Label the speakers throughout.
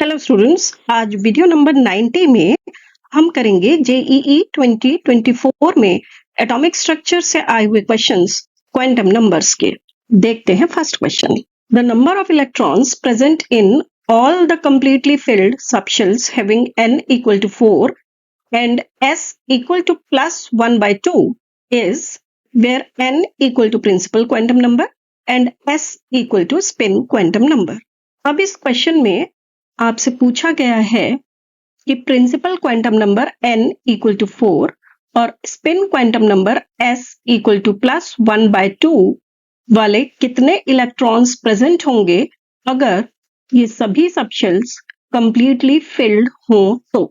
Speaker 1: Hello students, आज video number 90 में हम करेंगे जेईई 2024 में एटॉमिक स्ट्रक्चर से आए हुए क्वेश्चंस क्वांटम नंबर्स के। देखते हैं first question. The number of electrons present in all the completely filled subshells having n equal to 4 and s equal to +1/2 is where n equal to principal quantum number and s equal to spin quantum number। अब इस question में आपसे पूछा गया है कि principal quantum number n equal to 4 और spin quantum number s equal to +1/2 वाले कितने इलेक्ट्रॉन्स प्रेजेंट होंगे अगर ये सभी सबशेल्स कंप्लीटली फिल्ड हों तो।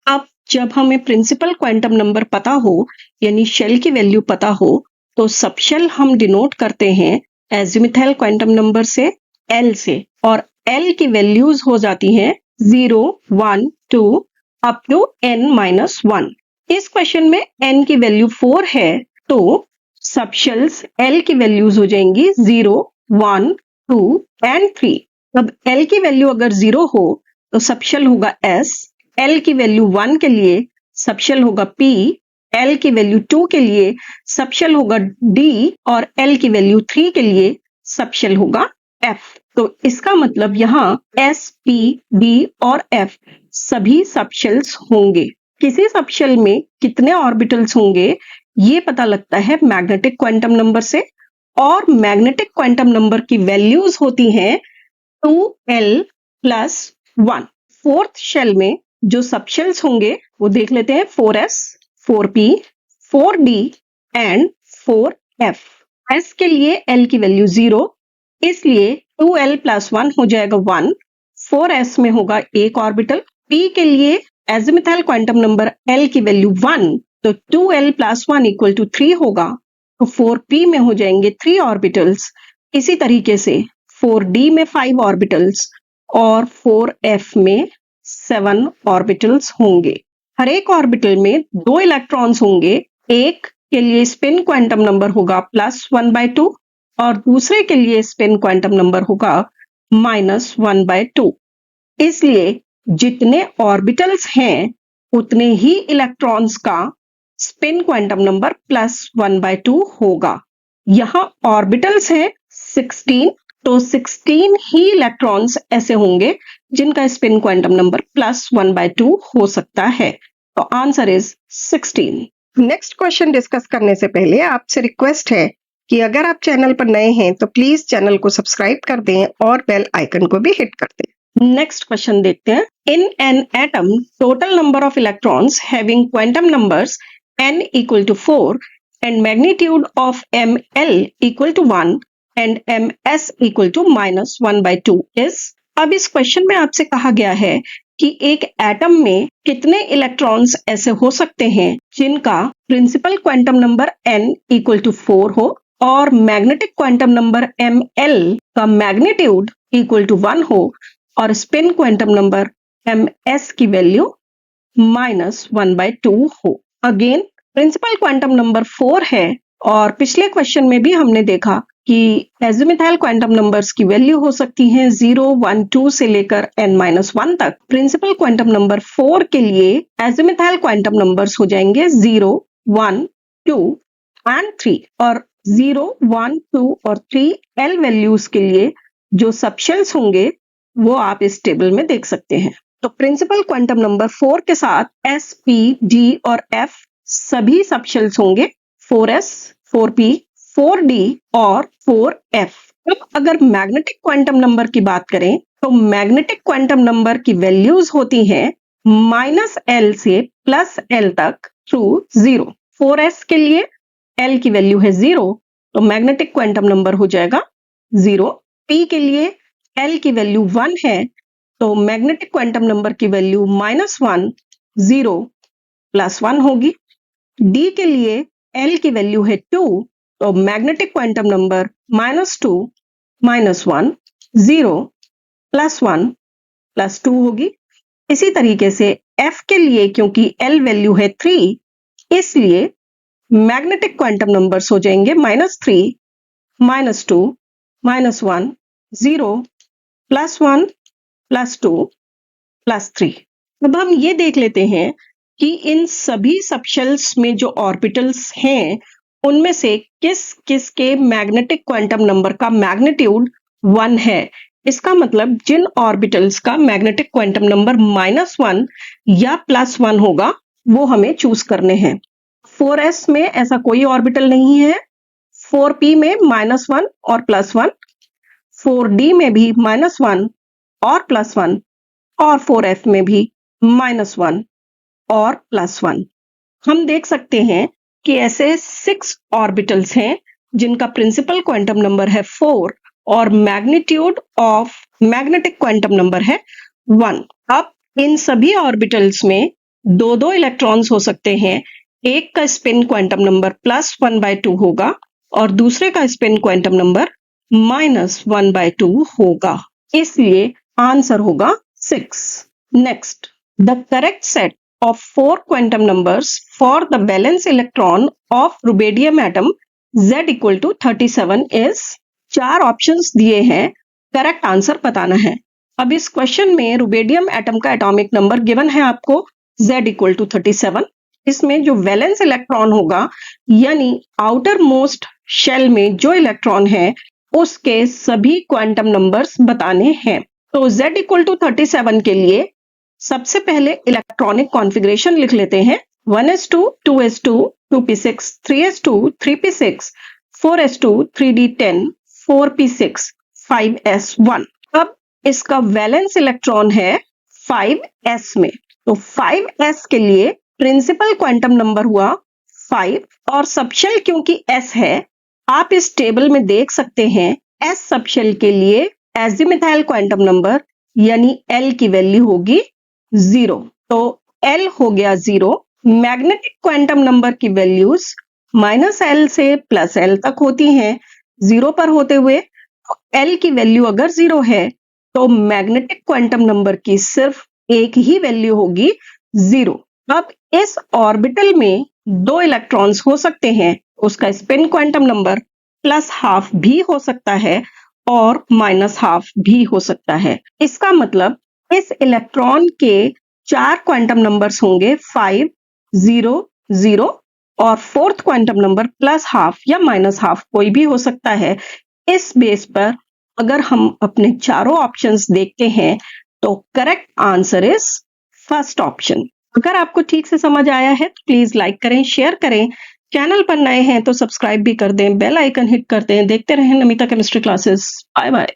Speaker 1: अब जब हमें प्रिंसिपल क्वांटम नंबर पता हो यानी शेल की वैल्यू पता हो तो सबशेल हम डिनोट करते हैं एजिमुथल क्वांटम नंबर से L से, और L की वैल्यूज हो जाती हैं 0, 1, 2 अप टू n-1। इस क्वेश्चन में n की वैल्यू 4 है तो सबशेल्स L की वैल्यूज हो जाएंगी 0, 1, 2 एंड 3। अब L की वैल्यू अगर 0 हो तो सबशेल होगा S, L की वैल्यू 1 के लिए सबशेल होगा P, L की वैल्यू 2 के लिए सबशेल होगा D और L की वैल्यू 3 के लिए सबशेल होगा F। तो इसका मतलब यहाँ S, P, D और F सभी सबशेल्स होंगे। किसी सबशेल में कितने ऑर्बिटल्स होंगे ये पता लगता है मैग्नेटिक क्वांटम नंबर से, और मैग्नेटिक क्वांटम नंबर की वैल्यूज होती हैं 2l + 1। फोर्थ शेल में जो सबशेल्स होंगे वो देख लेते हैं 4s, 4p, 4d and 4f। s के लिए l की वैल्यू 0, इसलिए 2l + 1 हो जाएगा 1। 4s में होगा एक ऑर्बिटल। p के लिए एजिमुथल क्वांटम नंबर l की वैल्यू 1, तो 2l + 1 = 3 होगा, तो 4p में हो जाएंगे 3 ऑर्बिटल्स। इसी तरीके से 4d में 5 ऑर्बिटल्स और 4f में 7 ऑर्बिटल्स होंगे। हर एक ऑर्बिटल में 2 इलेक्ट्रॉन्स होंगे। एक के लिए स्पिन क्वांटम नंबर होगा +1/2 और दूसरे के लिए स्पिन क्वांटम नंबर होगा -1/2। इसलिए जितने ऑर्बिटल्स हैं उतने ही इलेक्ट्रॉन्स का स्पिन क्वांटम नंबर +1/2 होगा। यहाँ ऑर्बिटल्स हैं 16, तो 16 ही इलेक्ट्रॉन्स ऐसे होंगे जिनका स्पिन क्वांटम नंबर +1/2 हो सकता है। तो answer is 16। Next question discuss करने से पहले आपसे रिक्वेस्ट है कि अगर आप चैनल पर नए हैं तो प्लीज चैनल को सब्सक्राइब कर दें और बेल आइकन को भी हिट कर दें। नेक्स्ट क्वेश्चन देखते हैं। In an atom total number of electrons having quantum numbers n = 4 and magnitude of ml = 1 and ms = -1/2 is. अब इस क्वेश्चन में आपसे कहा गया है कि एक एटम में कितने इलेक्ट्रॉन्स ऐसे हो सकते हैं जिनका प्रिंसिपल क्वांटम नंबर n = 4 हो और मैग्नेटिक क्वांटम नंबर ml का मैग्नीट्यूड = 1 हो और स्पिन क्वांटम नंबर ms की वैल्यू -1/2 हो। अगेन प्रिंसिपल क्वांटम नंबर 4 है और पिछले क्वेश्चन में भी हमने देखा कि एजिमुथल क्वांटम नंबर्स की वैल्यू हो सकती हैं 0, 1, 2 से लेकर n-1 तक। प्रिंसिपल क्वांटम नंबर 4 के लिए एजिमुथल क्वांटम नंबर्स हो जाएंगे 0, 1, 2 एंड 3, और 0, 1, 2 और 3 L वैल्यूज के लिए जो सबशेल्स होंगे वो आप इस टेबल में देख सकते हैं। तो प्रिंसिपल क्वांटम नंबर 4 के साथ S, P, D और F सभी सबशेल्स होंगे 4s, 4p, 4d और 4f। अब अगर मैग्नेटिक क्वांटम नंबर की बात करें तो मैग्नेटिक क्वांटम नंबर की वैल्यूज होती हैं -L से +L तक थ्रू 0। 4s के लिए L की वैल्यू है 0, तो मैग्नेटिक क्वांटम नंबर हो जाएगा 0। P के लिए L की वैल्यू 1 है, तो मैग्नेटिक क्वांटम नंबर की वैल्यू -1, 0 + 1 होगी। D के लिए L की वैल्यू है 2, तो मैग्नेटिक क्वांटम नंबर -2, -1, 0 + 1 + 2 होगी। इसी तरीके से F के लिए क्योंकि L वैल्यू है 3, इसलिए मैग्नेटिक क्वांटम नंबर्स हो जाएंगे -3, -2, -1, 0 +1 +2 +3। अब हम ये देख लेते हैं कि इन सभी सबशेल्स में जो ऑर्बिटल्स हैं उनमें से किस किस के मैग्नेटिक क्वांटम नंबर का मैग्नीट्यूड 1 है। इसका मतलब जिन ऑर्बिटल्स का मैग्नेटिक क्वांटम नंबर -1 या +1 होगा वो हमें चूज करने हैं। 4s में ऐसा कोई ऑर्बिटल नहीं है, 4p में -1 और +1, 4d में भी -1 और +1 और 4f में भी -1 और +1। हम देख सकते हैं कि ऐसे 6 ऑर्बिटल्स हैं जिनका प्रिंसिपल क्वांटम नंबर है 4 और magnitude of magnetic quantum number है 1। अब इन सभी ऑर्बिटल्स में दो दो इलेक्ट्रॉन्स हो सकते हैं। एक का स्पिन क्वांटम नंबर +1/2 होगा और दूसरे का स्पिन क्वांटम नंबर -1/2 होगा। इसलिए आंसर होगा 6। Next, the correct set of 4 quantum numbers for the valence electron of rubidium atom Z equal to 37 is 4 options दिए हैं, करेक्ट आंसर बताना है। अब इस क्वेश्चन में रुबिडियम एटम का एटॉमिक नंबर गिवन है आपको Z equal to 37। इसमें जो वैलेंस इलेक्ट्रॉन होगा यानी आउटर मोस्ट शेल में जो इलेक्ट्रॉन है उसके सभी क्वांटम नंबर्स बताने हैं। तो Z equal to 37 के लिए सबसे पहले इलेक्ट्रॉनिक कॉन्फ़िगरेशन लिख लेते हैं। 1s2 2s2 2p6 3s2 3p6 4s2 3d10 4p6 5s1। अब इसका वैलेंस इलेक्ट्रॉन है 5s में, तो 5s के लिए प्रिंसिपल क्वांटम नंबर हुआ 5 और सबशेल क्योंकि s है आप इस टेबल में देख सकते हैं s सबशेल के लिए एज़िमुथाल क्वांटम नंबर यानी l की वैल्यू होगी 0। तो L हो गया 0। मैग्नेटिक क्वांटम नंबर की वैल्यूज -L से +L तक होती हैं 0 पर होते हुए। तो L की वैल्यू अगर 0 है तो मैग्नेटिक क्वांटम नंबर की सिर्फ एक ही वैल्यू होगी 0। अब इस ऑर्बिटल में 2 इलेक्ट्रॉन्स हो सकते हैं, उसका स्पिन क्वांटम नंबर +12 भी हो सकता है और -12 भी हो सकता है। इसका मतलब इस इलेक्ट्रॉन के 4 क्वांटम नंबर्स होंगे 5 0 0 और फोर्थ क्वांटम नंबर +12 या -12 कोई भी हो सकता है। इस बेस पर अगर हम अपने चारों ऑप्शंस देखते हैं तो correct answer is first option. अगर आपको ठीक से समझ आया है तो प्लीज लाइक करें, शेयर करें। चैनल पर नए हैं तो सब्सक्राइब भी कर दें, बेल आइकन हिट कर दें। देखते रहें Namita chemistry classes. Bye bye.